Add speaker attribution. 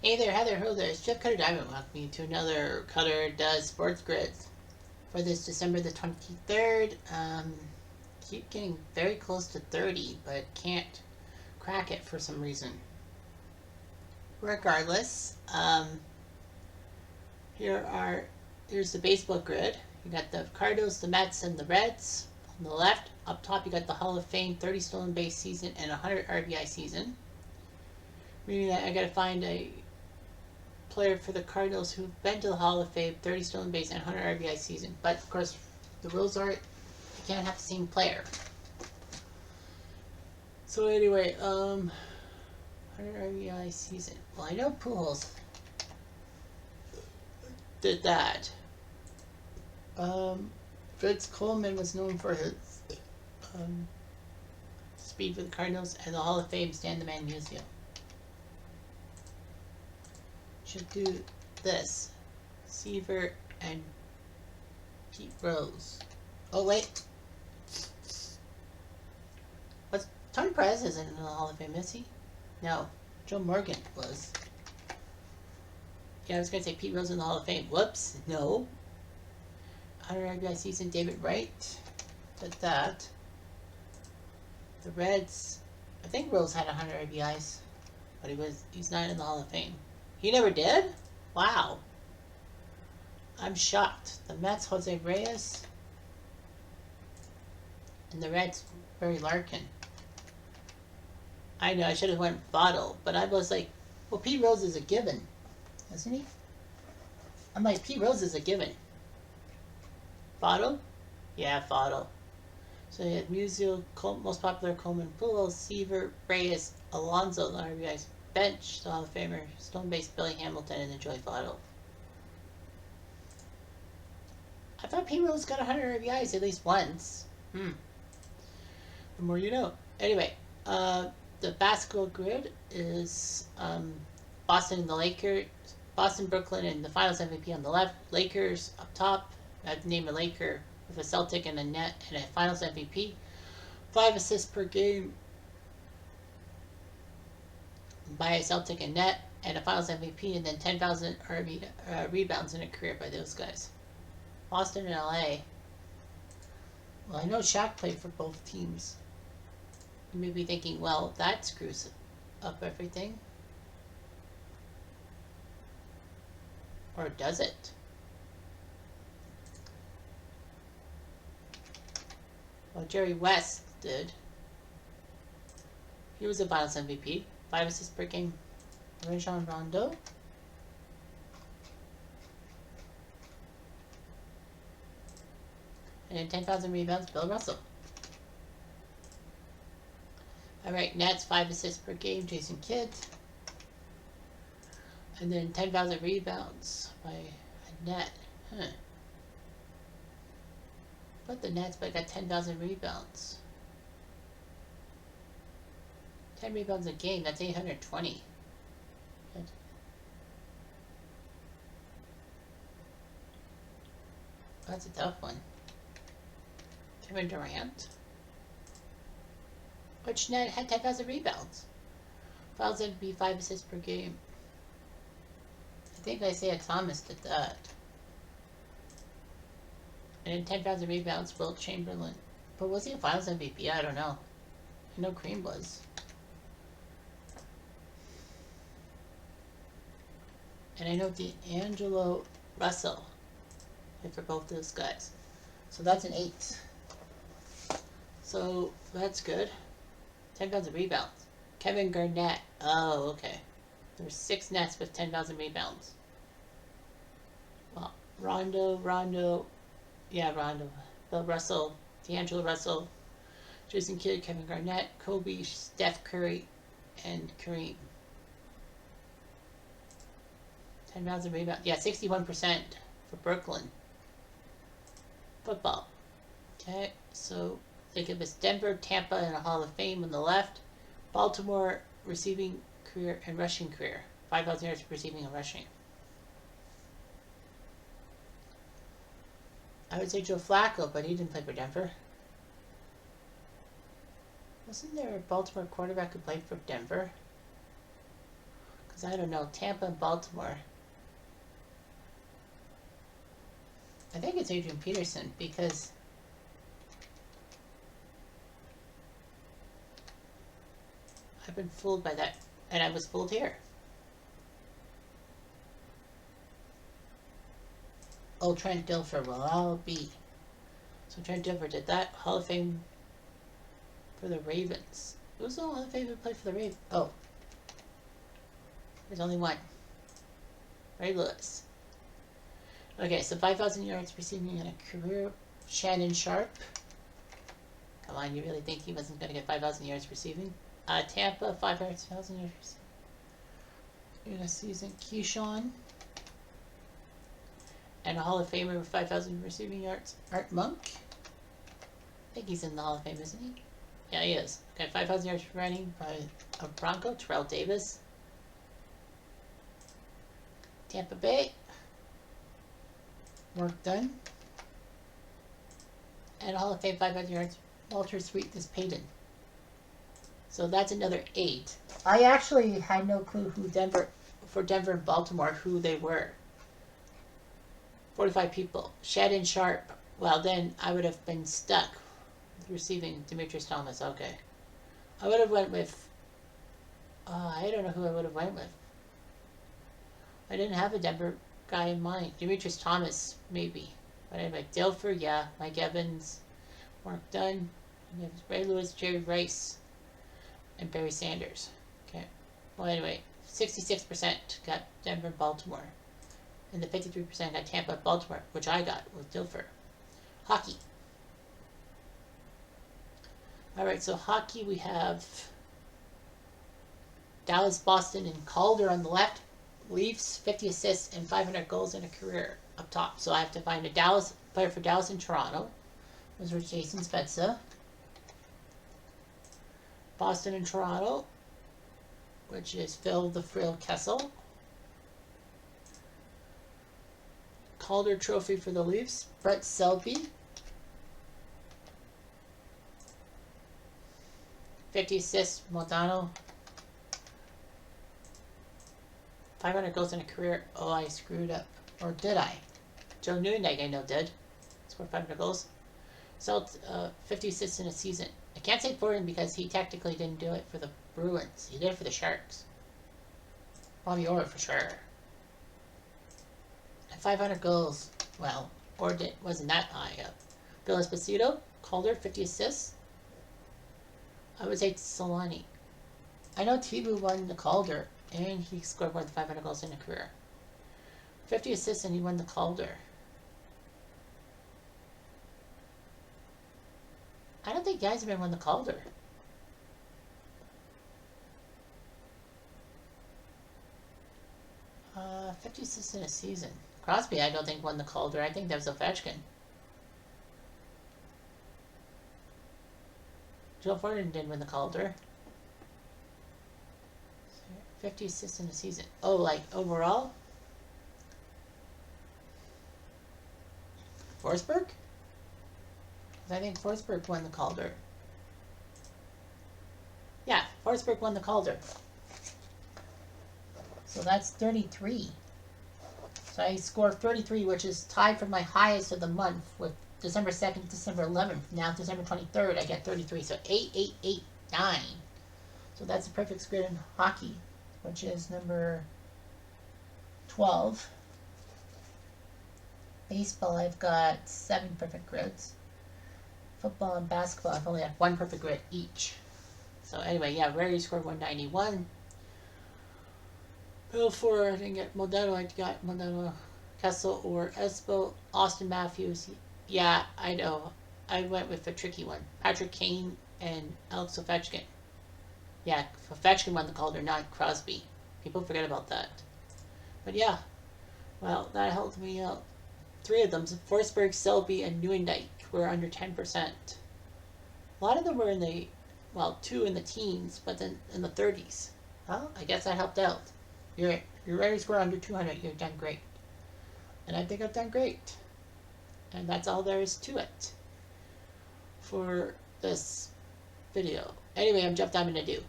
Speaker 1: Hey there, Heather, hello there. It's Jeff Cutter Diamond. Welcome you to another Cutter Does Sports Grids for this December the 23rd. Keep getting very close to 30, but can't crack it for some reason. Regardless, here's the baseball grid. You got the Cardinals, the Mets, and the Reds. On the left, up top, you got the Hall of Fame 30 stolen base season and 100 RBI season. Meaning that I gotta find a player for the Cardinals who've been to the Hall of Fame, 30 stolen base, and 100 RBI season. But of course, the rules are you can't have the same player. So anyway, 100 RBI season. Well, I know Pujols did that. Fritz Coleman was known for his speed for the Cardinals, and the Hall of Fame Stan the Man Musial. Should do this. Seaver and Pete Rose. Oh wait, what's Tony Perez isn't in the Hall of Fame, is he? No, Joe Morgan was. Yeah, I was gonna say Pete Rose in the Hall of Fame. Whoops, no. 100 RBI season, David Wright did that. The Reds, I think Rose had 100 RBIs, but he's not in the Hall of Fame. He never did? Wow. I'm shocked. The Mets, Jose Reyes. And the Reds, Barry Larkin. I know, I should have went Votto, but I was like, well, Pete Rose is a given, isn't he? I'm like, Pete Rose is a given. Votto? Yeah, Votto. So you had Musial, most popular Coleman, Pujols, Seaver, Reyes, Alonso, the RBIs, bench, the Hall of Famer, stone base, Billy Hamilton, and then Joey Votto. I thought Pete Rose got 100 RBIs at least once. The more you know. Anyway, the basketball grid is Boston and the Lakers, Boston, Brooklyn, and the Finals MVP on the left. Lakers up top. I've named a Laker with a Celtic and a net and a Finals MVP. 5 assists per game by a Celtic and net and a Finals MVP, and then 10,000 rebounds in a career by those guys. Boston and LA. Well, I know Shaq played for both teams. You may be thinking, well, that screws up everything. Or does it? Well, Jerry West did. He was a Finals MVP. 5 assists per game. Rajon Rondo. And then 10,000 rebounds, Bill Russell. Alright, Nets, 5 assists per game, Jason Kidd. And then 10,000 rebounds by a net. But the Nets, but I got 10,000 rebounds. 10 rebounds a game, that's 820. Good. That's a tough one. Kevin Durant. Which net had 10,000 rebounds? Fouls would be 5 assists per game. I think Isaiah Thomas did that. And then 10,000 rebounds, Wilt Chamberlain. But was he a Finals MVP? I don't know. I know Kareem was. And I know D'Angelo Russell played for both those guys. So that's an 8. So that's good. 10,000 rebounds. Kevin Garnett. Oh, okay. There's 6 nets with 10,000 rebounds. Well, Rondo. Yeah, Rondo. Bill Russell, D'Angelo Russell, Jason Kidd, Kevin Garnett, Kobe, Steph Curry, and Kareem. 10,000 rebounds. Yeah, 61% for Brooklyn. Football. Okay, so they give us Denver, Tampa, and a Hall of Fame on the left. Baltimore, receiving career and rushing career. 5,000 yards receiving and rushing. I would say Joe Flacco, but he didn't play for Denver. Wasn't there a Baltimore quarterback who played for Denver? Because I don't know, Tampa and Baltimore. I think it's Adrian Peterson because I've been fooled by that, and I was fooled here. Oh, Trent Dilfer, well, I'll be. So Trent Dilfer did that. Hall of Fame for the Ravens. Who's the Hall of Fame who played for the Ravens? Oh. There's only one. Ray Lewis. Okay, so 5,000 yards receiving in a career. Shannon Sharp. Come on, you really think he wasn't going to get 5,000 yards receiving? Tampa, 5,000 yards in a season. Keyshawn. And a Hall of Famer with 5,000 receiving yards. Art Monk. I think he's in the Hall of Fame, isn't he? Yeah, he is. Okay, 5,000 yards running by a Bronco. Terrell Davis. Tampa Bay. Work done. And a Hall of Fame 5,000 yards. Walter Sweetness Payton. So that's another 8. I actually had no clue who Denver and Baltimore, who they were. 45 people. Shannon Sharp. Well, then I would have been stuck with receiving Demetrius Thomas. Okay. I would have went with... I don't know who I would have went with. I didn't have a Denver guy in mind. Demetrius Thomas, maybe. But anyway, Dilfer, yeah. Mike Evans. Mark Dunn. Ray Lewis, Jerry Rice. And Barry Sanders. Okay. Well, anyway, 66% got Denver and Baltimore. And the 53% got Tampa and Baltimore, which I got with Dilfer. Hockey. Alright, so hockey we have Dallas, Boston, and Calder on the left. Leafs, 50 assists and 500 goals in a career up top. So I have to find a Dallas player for Dallas and Toronto. Those were Jason Spezza. Boston and Toronto, which is Phil the Frill Kessel. Calder Trophy for the Leafs, Brett Selby. 50 assists, Modano. 500 goals in a career. Oh, I screwed up. Or did I? Joe Nieuwendyk, I know, did. Scored 500 goals. So, 50 assists in a season. I can't say for him because he technically didn't do it for the Bruins. He did it for the Sharks. Bobby Orr for sure. And 500 goals. Well, Orr wasn't that high up. Bill Esposito, Calder, 50 assists. I would say Solani. I know Tibu won the Calder, and he scored more than 500 goals in a career. 50 assists, and he won the Calder. I don't think Yzerman won the Calder. Uh, 50 assists in a season. Crosby, I don't think won the Calder. I think that was Ovechkin. Joe Thornton didn't win the Calder. 50 assists in a season. Oh, like overall? Forsberg? I think Forsberg won the Calder. Yeah, Forsberg won the Calder. So that's 33. So I scored 33, which is tied for my highest of the month with December 2nd, December 11th. Now December 23rd, I get 33. So 8, 8, 8, 9. So that's a perfect score in hockey, which is number 12. Baseball, I've got 7 perfect grids. Football and basketball, I've only had 1 perfect grid each. So anyway, yeah, Rarey scored 191. Bill for, I didn't get Modano, I got Modano, Kessel or Espo. Austin Matthews, yeah, I know. I went with the tricky one. Patrick Kane and Alex Ovechkin. Yeah, Ovechkin won the Calder, not Crosby. People forget about that. But yeah, well, that helped me out. 3 of them, Forsberg, Selby, and Nieuwendyk, were under 10%. A lot of them were in the, well, 2 in the teens, but then in the 30s. Well, I guess that helped out. You're ready to score under 200, you've done great. And I think I've done great. And that's all there is to it for this video. Anyway, I'm Jeff Diamond Ado.